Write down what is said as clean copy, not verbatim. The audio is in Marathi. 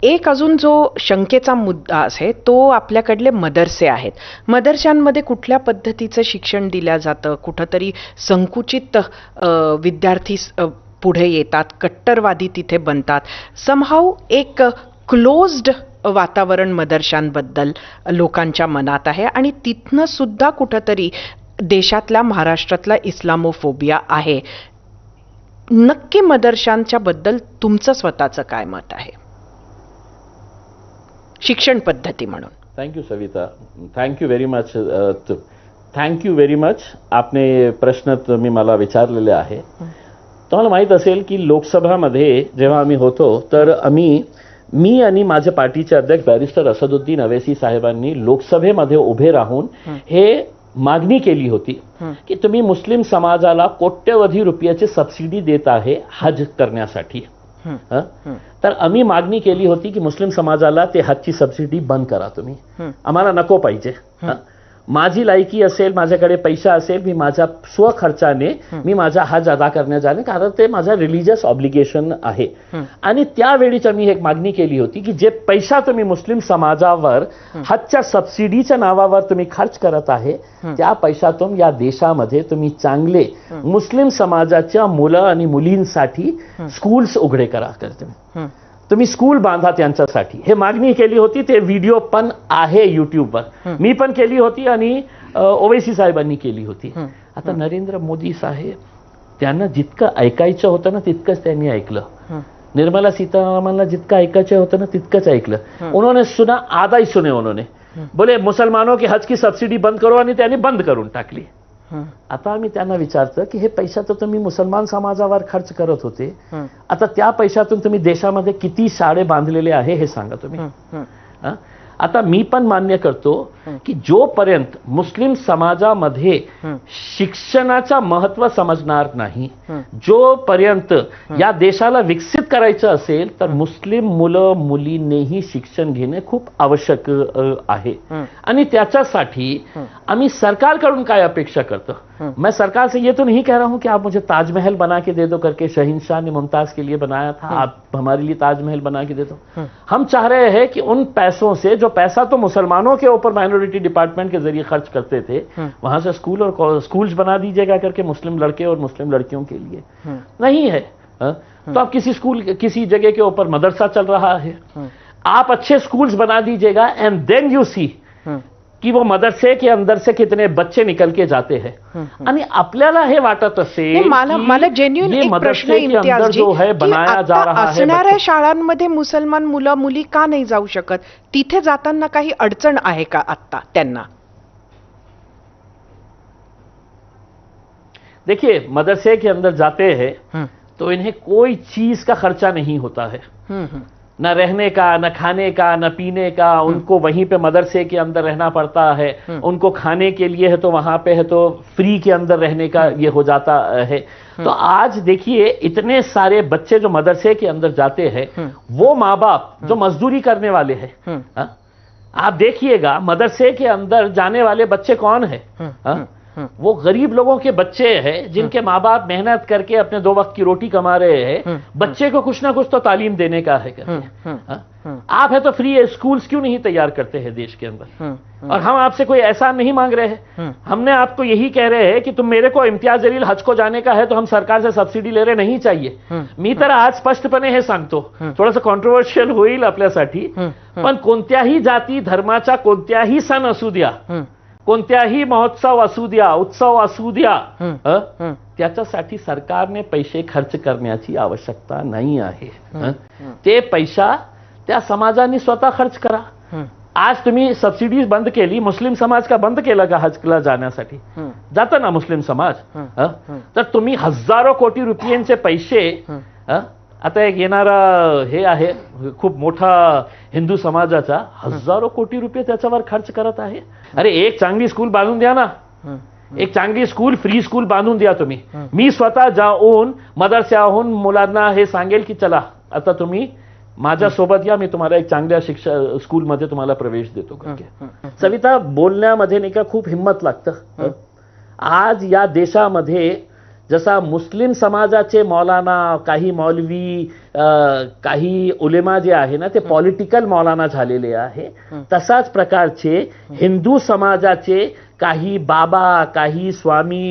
एक अजून जो शंकेचा मुद्दा आहे तो आपल्याकडले मदरसे आहेत. मदरशांमध्ये कुठल्या पद्धतीचं शिक्षण दिलं जातं? कुठंतरी संकुचित विद्यार्थी पुढे येतात, कट्टरवादी तिथे बनतात. समहाऊ एक क्लोज्ड वातावरण मदरशांबद्दल लोकांच्या मनात आहे आणि तिथनं सुद्धा कुठंतरी देशातल्या, महाराष्ट्रातला इस्लामोफोबिया आहे. नक्की मदरशांच्या बद्दल तुमचं स्वतःचं काय मत आहे शिक्षण पद्धती म्हणून? Thank you Savita, thank you very much. Thank you very much. आपने प्रश्न तुम्ही मला विचारलेले आहे. तुम्हाला माहीत असेल की लोकसभामध्ये जेव्हा आम्ही होतो तर मी आणि माझ्या पार्टीचे अध्यक्ष बॅरिस्टर असदुद्दीन अवैसी साहेबांनी लोकसभेमध्ये उभे राहून हे मागणी केली होती की तुम्ही मुस्लिम समाजाला कोट्यवधी रुपयाची सबसिडी देत आहे हज करण्यासाठी. तर आम्ही मागणी केली होती की मुस्लिम समाजाला ते हजची सबसिडी बंद करा तुम्ही, आम्हाला नको पाहिजे. माझी लायकी असेल, माझ्याकडे पैसा असेल, मी माझ्या स्वखर्चाने मी माझा हज अदा करण्या जाणे, कारण ते माझा रिलिजियस ऑब्लिगेशन आहे. आणि त्यावेळीच मी एक मागणी केली होती की जे पैसा तुम्ही मुस्लिम समाजावर हजच्या सबसिडीच्या नावावर तुम्ही खर्च करत आहे त्या पैशातून या देशामध्ये तुम्ही चांगले मुस्लिम समाजाच्या मुलं आणि मुलींसाठी स्कूल्स उघडे करा. तुम्ही स्कूल बांधा त्यांच्यासाठी, हे मागणी केली होती. ते व्हिडिओ पण आहे युट्यूबवर, मी पण केली होती आणि ओवैसी साहेबांनी केली होती. आता नरेंद्र मोदी साहेब त्यांना जितकं ऐकायचं होतं ना तितकंच त्यांनी ऐकलं. निर्मला सीतारामनला जितकं ऐकायचं होतं ना तितकंच ऐकलं. उन्होंने सुना, आधा ही सुने उन्होंने. बोले मुसलमानों की हज की सबसिडी बंद करो, आणि त्यांनी बंद करून टाकली. आता आम्ही त्यांना विचारतं की हे पैसा तर तुम्ही मुसलमान समाजावर खर्च करत होते, आता त्या पैशातून तुम्ही देशामध्ये किती शाळे बांधलेले आहे हे सांगा तुम्ही. आता मी पण मान्य करतो की जोपर्यंत मुस्लिम समाजामध्ये शिक्षणाचं महत्त्व समजणार नाही, जोपर्यंत या देशाला विकसित करायचं असेल तर मुस्लिम मुलं मुलींनीही शिक्षण घेणे खूप आवश्यक आहे. आणि त्याच्यासाठी आम्ही सरकारकडून काय अपेक्षा करतो? मैं सरकार से ये तो नहीं कह रहा हूं कि आप मुझे ताजमहल बना के दे दो करके शहंशाह ने मुमताज के लिए बनाया था, आप हमारे लिए ताजमहल बना के दे दो. हम चाह रहे हैं कि उन पैसों से, जो पैसा तो मुसलमानों के ऊपर माइनॉरिटी डिपार्टमेंट के जरिए खर्च करते थे, वहां से स्कूल और स्कूल्स बना दीजिएगा करके मुस्लिम लड़के और मुस्लिम लड़कियों के लिए. नहीं है तो आप किसी स्कूल, किसी जगह के ऊपर मदरसा चल रहा है, आप अच्छे स्कूल्स बना दीजिएगा एंड देन यू सी की वो मदरसे के अंदर से कितने बच्चे निकल के जाते हैं. आणि आपल्याला हे वाटत असेल मला जेन्युइन एक प्रश्न इम्तियाज जो है बनाया जा रहा है, असणाऱ्या शाळांमध्ये मुसलमान मुलं मुली का नाही जाऊ शकत? तिथे जाताना काही अडचण आहे का आता त्यांना? देखिए, मदरसे के अंदर जाते हैं तो इन्हें कोई चीज का खर्चा नहीं होता है, न रहने का, न खाने का, न पीने का. उनको वहीं पे मदरसे के अंदर रहना पड़ता है. उनको खाने के लिए है तो वहां पे है तो फ्री के अंदर रहने का ये हो जाता है. तो आज देखिए इतने सारे बच्चे जो मदरसे के अंदर जाते हैं, वो माँ बाप जो मजदूरी करने वाले हैं, आप देखिएगा मदरसे के अंदर जाने वाले बच्चे कौन है? वो गरीब लोगों के बच्चे हैं जिनके माँ बाप मेहनत करके अपने 2 वक्त की रोटी कमा रहे हैं. बच्चे को कुछ ना कुछ तो तालीम देने का है करके. आप है तो फ्री स्कूल्स क्यों नहीं तैयार करते हैं देश के अंदर? और हम आपसे कोई एहसान नहीं मांग रहे हैं. हमने आपको यही कह रहे हैं कि तुम मेरे को इम्तियाज जलील हज को जाने का है तो हम सरकार से सबसिडी ले रहे नहीं चाहिए. मी तर आज स्पष्टपणे हे सांगतो, थोडंसं कॉन्ट्रोवर्शियल होईल आपल्यासाठी, पण कोणत्याही जाती धर्माचा कोणत्याही सण असू द्या, कोणत्याही महोत्सव असू द्या, उत्सव असू द्या, त्याच्यासाठी सरकारने पैसे खर्च करण्याची आवश्यकता नाही आहे. ते पैसा त्या समाजाने स्वतः खर्च करा. आज तुम्ही सबसिडीज बंद केली, मुस्लिम समाज का बंद केला का हजला जाण्यासाठी? जातो ना मुस्लिम समाज. तर तुम्ही हजारो कोटी रुपयांचे पैसे, आता एक येणारा हे आहे खूप मोठा हिंदू समाजाचा, हजारो कोटी रुपये त्याच्यावर खर्च करत आहे. अरे एक चांगली स्कूल बांधून द्या ना, एक चांगली स्कूल, फ्री स्कूल बांधून द्या तुम्ही. मी स्वतः जाऊन मदरस्याहून मुलांना हे सांगेल की चला आता तुम्ही माझ्यासोबत या, मी तुम्हाला एक चांगल्या स्कूलमध्ये तुम्हाला प्रवेश देतो. सविता, बोलण्यामध्ये नाही का खूप हिंमत लागतं. आज या देशामध्ये जसा मुस्लिम समाजाचे मौलाना, काही मौलवी, काही उलेमा जे आहे ना ते पॉलिटिकल मौलाना झालेले आहे, तसाच प्रकारचे हिंदू समाजाचे काही बाबा, काही स्वामी